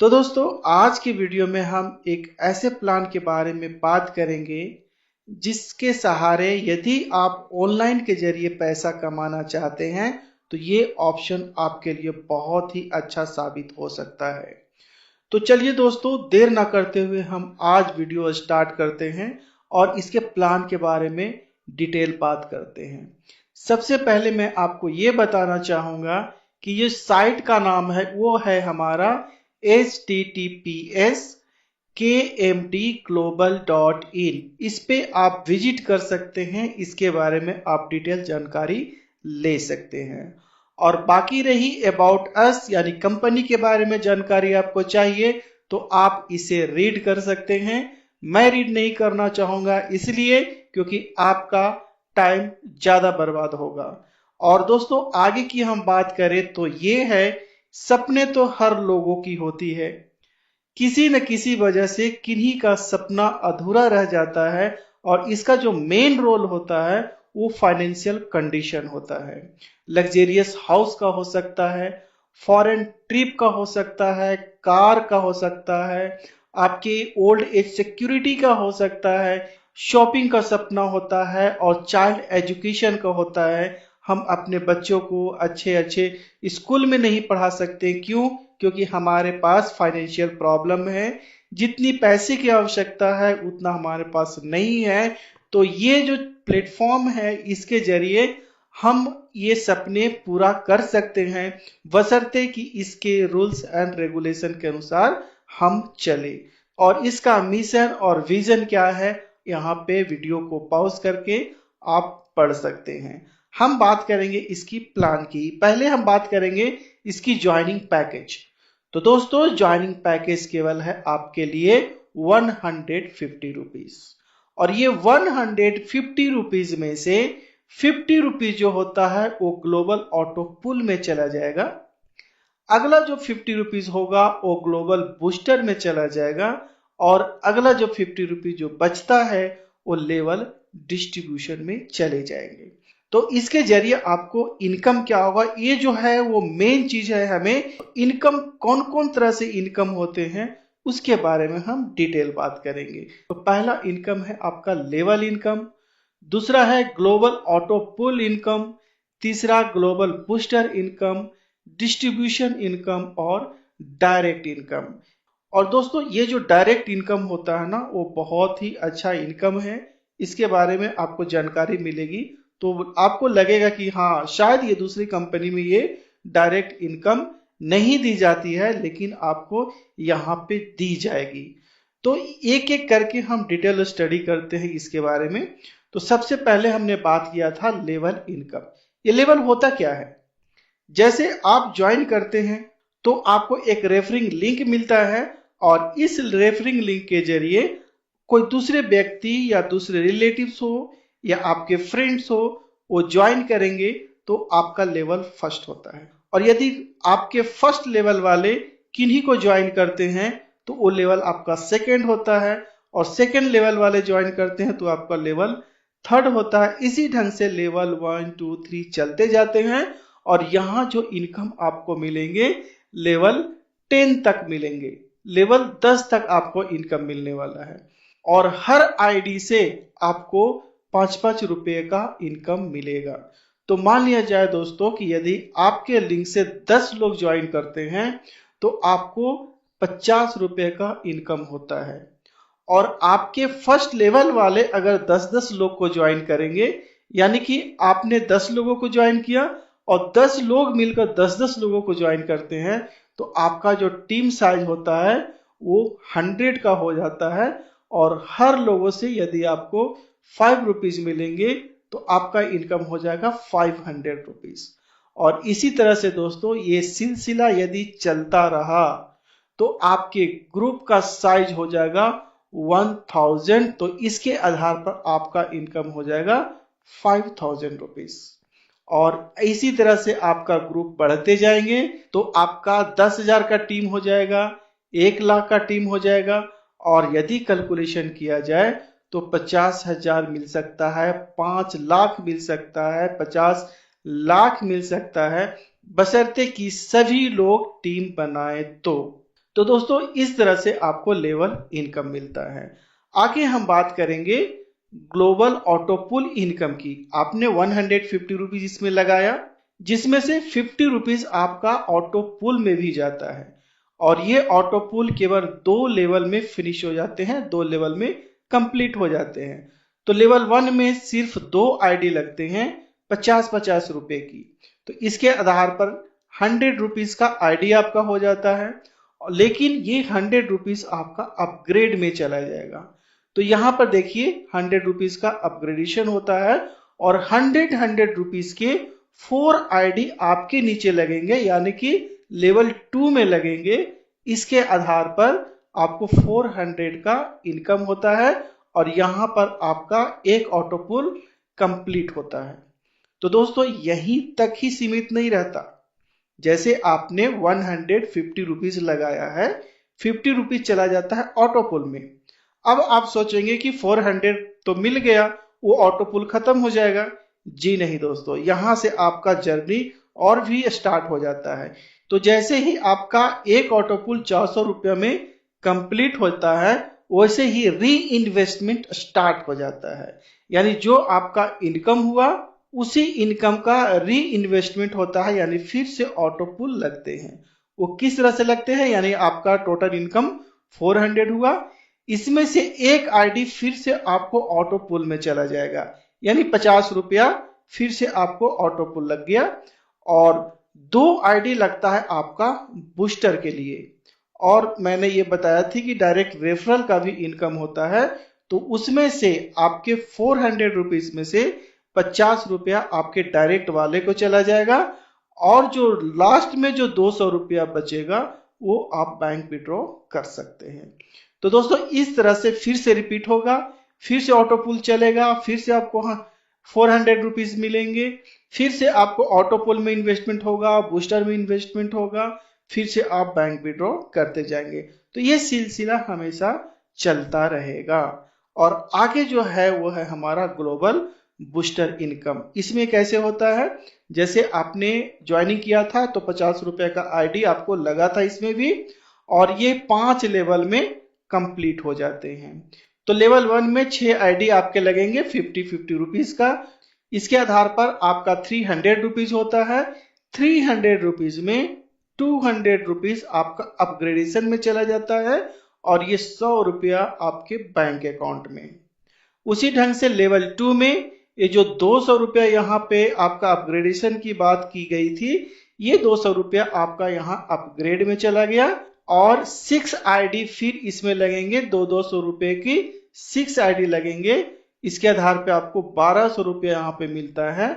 तो दोस्तों आज की वीडियो में हम एक ऐसे प्लान के बारे में बात करेंगे जिसके सहारे यदि आप ऑनलाइन के जरिए पैसा कमाना चाहते हैं तो ये ऑप्शन आपके लिए बहुत ही अच्छा साबित हो सकता है। तो चलिए दोस्तों देर ना करते हुए हम आज वीडियो स्टार्ट करते हैं और इसके प्लान के बारे में डिटेल बात करते हैं। सबसे पहले मैं आपको ये बताना चाहूँगा कि ये साइट का नाम है वो है हमारा https://kmdglobal.in। इस पे आप विजिट कर सकते हैं, इसके बारे में आप डिटेल जानकारी ले सकते हैं। और बाकी रही अबाउट अस यानी कंपनी के बारे में जानकारी आपको चाहिए तो आप इसे रीड कर सकते हैं। मैं रीड नहीं करना चाहूँगा इसलिए क्योंकि आपका टाइम ज़्यादा बर्बाद होगा। और दोस्तों आगे की हम बात करें तो ये है, सपने तो हर लोगों की होती है, किसी न किसी वजह से किन्हीं का सपना अधूरा रह जाता है और इसका जो मेन रोल होता है वो फाइनेंशियल कंडीशन होता है। लग्जेरियस हाउस का हो सकता है, फॉरेन ट्रिप का हो सकता है, कार का हो सकता है, आपके ओल्ड एज सिक्योरिटी का हो सकता है, शॉपिंग का सपना होता है और चाइल्ड एजुकेशन का होता है। हम अपने बच्चों को अच्छे अच्छे स्कूल में नहीं पढ़ा सकते, क्यों? क्योंकि हमारे पास फाइनेंशियल प्रॉब्लम है, जितनी पैसे की आवश्यकता है उतना हमारे पास नहीं है। तो ये जो प्लेटफॉर्म है इसके जरिए हम ये सपने पूरा कर सकते हैं, बशर्ते कि इसके रूल्स एंड रेगुलेशन के अनुसार हम चले। और इसका मिशन और विजन क्या है यहाँ पे वीडियो को पॉज करके आप पढ़ सकते हैं। हम बात करेंगे इसकी प्लान की। पहले हम बात करेंगे इसकी ज्वाइनिंग पैकेज। तो दोस्तों ज्वाइनिंग पैकेज केवल है आपके लिए 150 रुपीज और ये 150 रुपीज में से 50 रुपीज जो होता है वो ग्लोबल ऑटो पुल में चला जाएगा। अगला जो 50 रुपीज होगा वो ग्लोबल बूस्टर में चला जाएगा और अगला जो 50 रुपीज जो बचता है वो लेवल डिस्ट्रीब्यूशन में चले जाएंगे। तो इसके जरिए आपको इनकम क्या होगा, ये जो है वो मेन चीज है। हमें इनकम कौन कौन तरह से इनकम होते हैं उसके बारे में हम डिटेल बात करेंगे। तो पहला इनकम है आपका लेवल इनकम, दूसरा है ग्लोबल ऑटो पुल इनकम, तीसरा global booster income, distribution income और डायरेक्ट इनकम। और दोस्तों ये जो डायरेक्ट इनकम होता है ना वो बहुत ही अच्छा इनकम है। इसके बारे में आपको जानकारी मिलेगी तो आपको लगेगा कि हाँ शायद ये दूसरी कंपनी में ये डायरेक्ट इनकम नहीं दी जाती है, लेकिन आपको यहाँ पे दी जाएगी। तो एक एक करके हम डिटेल स्टडी करते हैं इसके बारे में। तो सबसे पहले हमने बात किया था लेवल इनकम। ये लेवल होता क्या है? जैसे आप ज्वाइन करते हैं तो आपको एक रेफरिंग लिंक मिलता है और इस रेफरिंग लिंक के जरिए कोई दूसरे व्यक्ति या दूसरे रिलेटिव्स हो या आपके फ्रेंड्स हो वो ज्वाइन करेंगे तो आपका लेवल फर्स्ट होता है। और यदि आपके फर्स्ट लेवल वाले किन्हीं को ज्वाइन करते हैं तो वो लेवल आपका सेकंड होता है और सेकंड लेवल वाले ज्वाइन करते हैं तो आपका लेवल थर्ड होता है। इसी ढंग से लेवल 1 2 3 चलते जाते हैं और यहाँ जो इनकम आपको मिलेंगे लेवल 10 तक मिलेंगे, लेवल 10 तक आपको इनकम मिलने वाला है। और हर आईडी से आपको 5-5 रुपए का इनकम मिलेगा। तो मान लिया जाए दोस्तों कि यदि आपके लिंक से 10 लोग ज्वाइन करते हैं तो आपको 50 रुपए का इनकम होता है। और आपके फर्स्ट लेवल वाले अगर 10-10 लोग को ज्वाइन करेंगे, यानी कि आपने 10 लोगों को ज्वाइन किया और 10 लोग मिलकर 10-10 लोगों को ज्वाइन करते हैं तो आपका जो टीम साइज होता है वो 100 का हो जाता है। और हर लोगों से यदि आपको 5 रुपीज मिलेंगे तो आपका इनकम हो जाएगा 500 रुपीज। और इसी तरह से दोस्तों ये सिलसिला यदि चलता रहा तो आपके ग्रुप का साइज हो जाएगा 1000। तो इसके आधार पर आपका इनकम हो जाएगा 5000 रुपीज। और इसी तरह से आपका ग्रुप बढ़ते जाएंगे तो आपका 10,000 का टीम हो जाएगा, 1 लाख का टीम हो जाएगा और यदि कैलकुलेशन किया जाए तो 50,000 मिल सकता है, 5 लाख मिल सकता है, 50 लाख मिल सकता है, बशर्ते कि सभी लोग टीम बनाए तो। तो दोस्तों इस तरह से आपको लेवल इनकम मिलता है। आगे हम बात करेंगे ग्लोबल ऑटो पुल इनकम की। आपने 150 रुपीज इसमें लगाया, जिसमें से 50 रुपीज आपका ऑटो पुल में भी जाता है, और ये ऑटो पुल केवल 2 लेवल में फिनिश हो जाते हैं, 2 लेवल में कंप्लीट हो जाते हैं। तो लेवल 1 में सिर्फ 2 आईडी लगते हैं 50-50 रुपए की। तो इसके आधार पर 100 रुपीज का आईडी आपका हो जाता है, लेकिन ये 100 रुपीज आपका अपग्रेड में चला जाएगा। तो यहां पर देखिए 100 रुपीज का अपग्रेडेशन होता है, और 100 रुपीज के 4 आईडी आपके नीचे लगेंगे, यानी कि लेवल 2 में लगेंगे। इसके आधार पर आपको 400 का इनकम होता है, और यहां पर आपका एक ऑटो पुल कंप्लीट होता है। तो दोस्तों यहीं तक ही सीमित नहीं रहता। जैसे आपने 150 रुपीज लगाया है, 50 रुपीज चला जाता है ऑटो पुल में। अब आप सोचेंगे कि 400 तो मिल गया, वो ऑटो पुल खत्म हो जाएगा। जी नहीं दोस्तों, यहां से आपका जर्नी और भी स्टार्ट हो जाता है। तो जैसे ही आपका एक ऑटो पुल 400 रुपये में कंप्लीट होता है, वैसे ही री इन्वेस्टमेंट स्टार्ट हो जाता है। यानी जो आपका इनकम हुआ, उसी इनकम का री इन्वेस्टमेंट होता है, यानी फिर से ऑटो पुल लगते हैं। वो किस तरह से लगते हैं, यानी आपका टोटल इनकम 400 हुआ, इसमें से एक आईडी फिर से आपको ऑटो पुल में चला जाएगा, यानी 50 रुपया फिर से आपको ऑटो पुल लग गया। और 2 आईडी लगता है आपका बूस्टर के लिए। और मैंने ये बताया थी कि डायरेक्ट रेफरल का भी इनकम होता है, तो उसमें से आपके 400 रुपीज में से 50 रुपया आपके डायरेक्ट वाले को चला जाएगा, और जो लास्ट में जो 200 रुपया बचेगा वो आप बैंक विड्रॉ कर सकते हैं। तो दोस्तों इस तरह से फिर से रिपीट होगा, फिर से ऑटो पुल चलेगा, फिर से आपको 400 रुपीज मिलेंगे, फिर से आपको ऑटो पुल में इन्वेस्टमेंट होगा, बूस्टर में इन्वेस्टमेंट होगा, फिर से आप बैंक विड्रॉ करते जाएंगे। तो ये सिलसिला हमेशा चलता रहेगा। और आगे जो है वो है हमारा ग्लोबल बूस्टर इनकम। इसमें कैसे होता है, जैसे आपने ज्वाइनिंग किया था तो 50 रुपए का आईडी आपको लगा था इसमें भी, और ये 5 लेवल में कंप्लीट हो जाते हैं। तो लेवल 1 में 6 आईडी आपके लगेंगे 50-50 रुपीज का। इसके आधार पर आपका 300 रुपीज होता है। 300 रुपीज में 200 रुपीज आपका अपग्रेडेशन में चला जाता है, और ये 100 रुपया आपके बैंक अकाउंट में। उसी ढंग से लेवल 2 में ये जो 200 रुपया यहाँ पे आपका अपग्रेडेशन की बात की गई थी, ये 200 रुपया आपका यहाँ अपग्रेड में चला गया, और 6 आईडी फिर इसमें लगेंगे, 200 रुपए की 6 आईडी लगेंगे। इसके आधार पे आपको 1200 रुपया यहाँ पे मिलता है।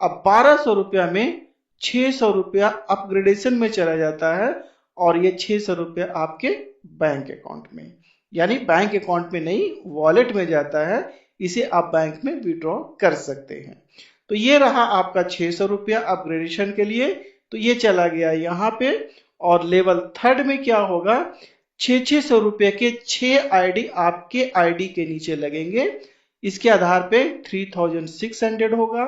अब 1200 रुपया में 600 रुपया अपग्रेडेशन में चला जाता है, और ये 600 रुपया आपके बैंक अकाउंट में, यानी बैंक अकाउंट में नहीं, वॉलेट में जाता है। इसे आप बैंक में विड्रॉ कर सकते हैं। तो ये रहा आपका 600 रुपया अपग्रेडेशन के लिए, तो ये चला गया यहाँ पे। और लेवल 3 में क्या होगा, 600 रुपये के 6 आईडी आपके आईडी के नीचे लगेंगे। इसके आधार पे 3600 होगा।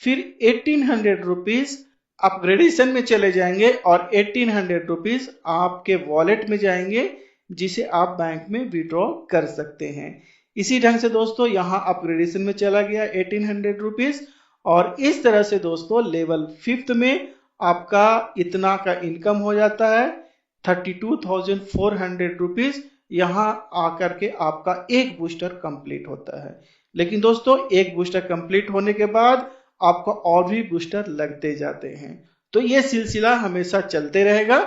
फिर 1800 रुपीज अपग्रेडेशन में चले जाएंगे, और 1800 रुपीज आपके वॉलेट में जाएंगे, जिसे आप बैंक में विड्रॉ कर सकते हैं। इसी ढंग से दोस्तों यहाँ अपग्रेडेशन में चला गया 1800 रुपीज, और इस तरह से दोस्तों लेवल 5 में आपका इतना का इनकम हो जाता है 32,400 रुपीज। यहाँ आकर के आपका एक बूस्टर कंप्लीट होता है। लेकिन दोस्तों एक बूस्टर कंप्लीट होने के बाद आपको और भी बूस्टर लगते जाते हैं, तो ये सिलसिला हमेशा चलते रहेगा।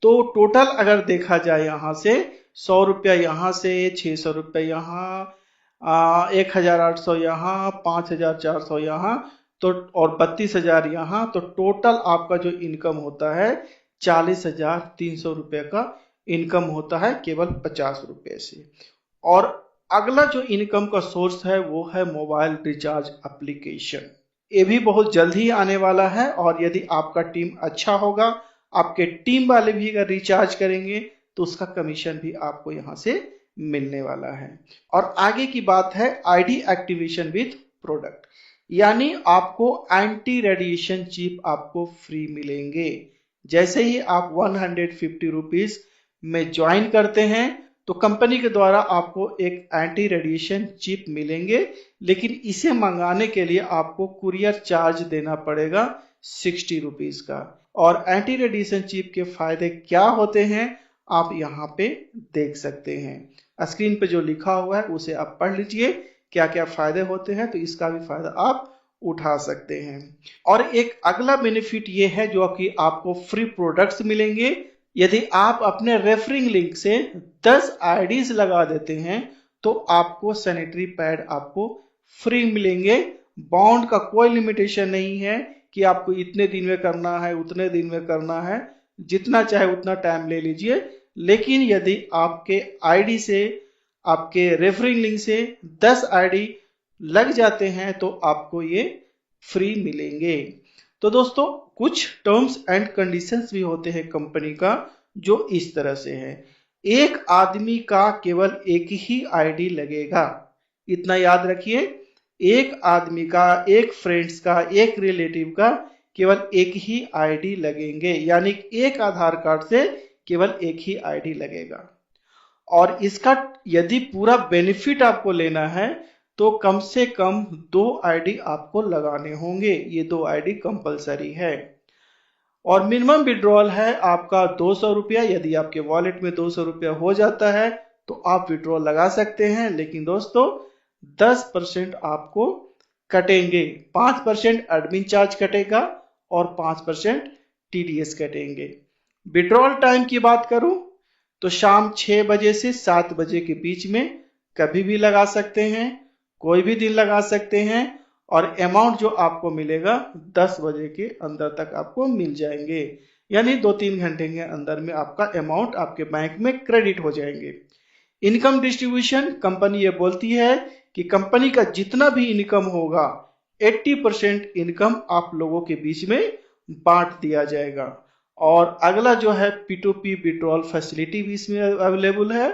तो टोटल अगर देखा जाए यहाँ से 100 रुपया यहाँ से, 600 रुपये यहाँ, 1800 यहाँ, 5400 यहाँ, तो और 32,000 यहाँ, तो टोटल आपका जो इनकम होता है 40,300 रुपये का इनकम होता है केवल 50 रुपये से। और अगला जो इनकम का सोर्स है वो है मोबाइल रिचार्ज एप्लीकेशन। ये भी बहुत जल्द ही आने वाला है, और यदि आपका टीम अच्छा होगा, आपके टीम वाले भी अगर रिचार्ज करेंगे, तो उसका कमीशन भी आपको यहाँ से मिलने वाला है। और आगे की बात है आईडी एक्टिवेशन विथ प्रोडक्ट, यानी आपको एंटी रेडिएशन चिप आपको फ्री मिलेंगे। जैसे ही आप 150 रुपीज में ज्वाइन करते हैं तो कंपनी के द्वारा आपको एक एंटी रेडिएशन चिप मिलेंगे, लेकिन इसे मंगाने के लिए आपको कुरियर चार्ज देना पड़ेगा 60 रुपीज का। और एंटी रेडिएशन चिप के फायदे क्या होते हैं आप यहाँ पे देख सकते हैं। स्क्रीन पे जो लिखा हुआ है उसे आप पढ़ लीजिए, क्या क्या फायदे होते हैं, तो इसका भी फायदा आप उठा सकते हैं। और एक अगला बेनिफिट ये है जो कि आपको फ्री प्रोडक्ट्स मिलेंगे। यदि आप अपने रेफरिंग लिंक से 10 आईडीज लगा देते हैं तो आपको सैनिटरी पैड आपको फ्री मिलेंगे। बाउंड का कोई लिमिटेशन नहीं है कि आपको इतने दिन में करना है, उतने दिन में करना है, जितना चाहे उतना टाइम ले लीजिए। लेकिन यदि आपके आईडी से, आपके रेफरिंग लिंक से 10 आईडी लग जाते हैं तो आपको ये फ्री मिलेंगे। तो दोस्तों कुछ टर्म्स एंड कंडीशंस भी होते हैं कंपनी का जो इस तरह से है। एक आदमी का केवल एक ही आईडी लगेगा, इतना याद रखिए। एक आदमी का, एक फ्रेंड्स का, एक रिलेटिव का केवल एक ही आईडी लगेंगे, यानी एक आधार कार्ड से केवल एक ही आईडी लगेगा। और इसका यदि पूरा बेनिफिट आपको लेना है तो कम से कम 2 आईडी आपको लगाने होंगे। ये 2 आईडी कंपलसरी है। और मिनिमम विड्रॉल है आपका 200 रुपया। यदि आपके वॉलेट में 200 रुपया हो जाता है तो आप विड्रॉल लगा सकते हैं, लेकिन दोस्तों 10% आपको कटेंगे। 5% एडमिन चार्ज कटेगा और 5% टीडीएस कटेंगे। विड्रॉल टाइम की बात करूं तो शाम 6 बजे से 7 बजे के बीच में कभी भी लगा सकते हैं, कोई भी दिन लगा सकते हैं। और अमाउंट जो आपको मिलेगा 10 बजे के अंदर तक आपको मिल जाएंगे, यानी 2-3 घंटे के अंदर में आपका अमाउंट आपके बैंक में क्रेडिट हो जाएंगे। इनकम डिस्ट्रीब्यूशन कंपनी ये बोलती है कि कंपनी का जितना भी इनकम होगा 80% इनकम आप लोगों के बीच में बांट दिया जाएगा। और अगला जो है P2P विड्रॉल फैसिलिटी भी इसमें अवेलेबल है।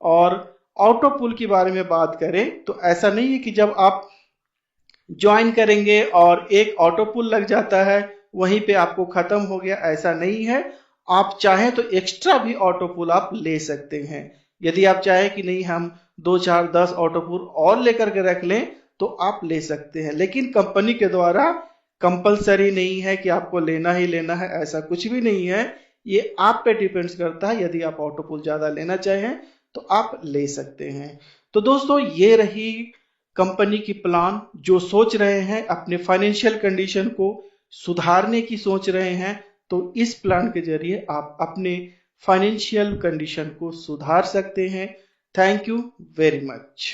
और ऑटो पुल के बारे में बात करें तो ऐसा नहीं है कि जब आप ज्वाइन करेंगे और एक ऑटो पुल लग जाता है वहीं पे आपको खत्म हो गया, ऐसा नहीं है। आप चाहें तो एक्स्ट्रा भी ऑटो पुल आप ले सकते हैं। यदि आप चाहें कि नहीं हम 2, 4, 10 ऑटो पुल और लेकर के रख लें तो आप ले सकते हैं, लेकिन कंपनी के द्वारा कंपलसरी नहीं है कि आपको लेना ही लेना है, ऐसा कुछ भी नहीं है। ये आप पे डिपेंड्स करता है। यदि आप ऑटो पुल ज्यादा लेना चाहें तो आप ले सकते हैं। तो दोस्तों ये रही कंपनी की प्लान। जो सोच रहे हैं अपने फाइनेंशियल कंडीशन को सुधारने की सोच रहे हैं तो इस प्लान के जरिए आप अपने फाइनेंशियल कंडीशन को सुधार सकते हैं। Thank you very much.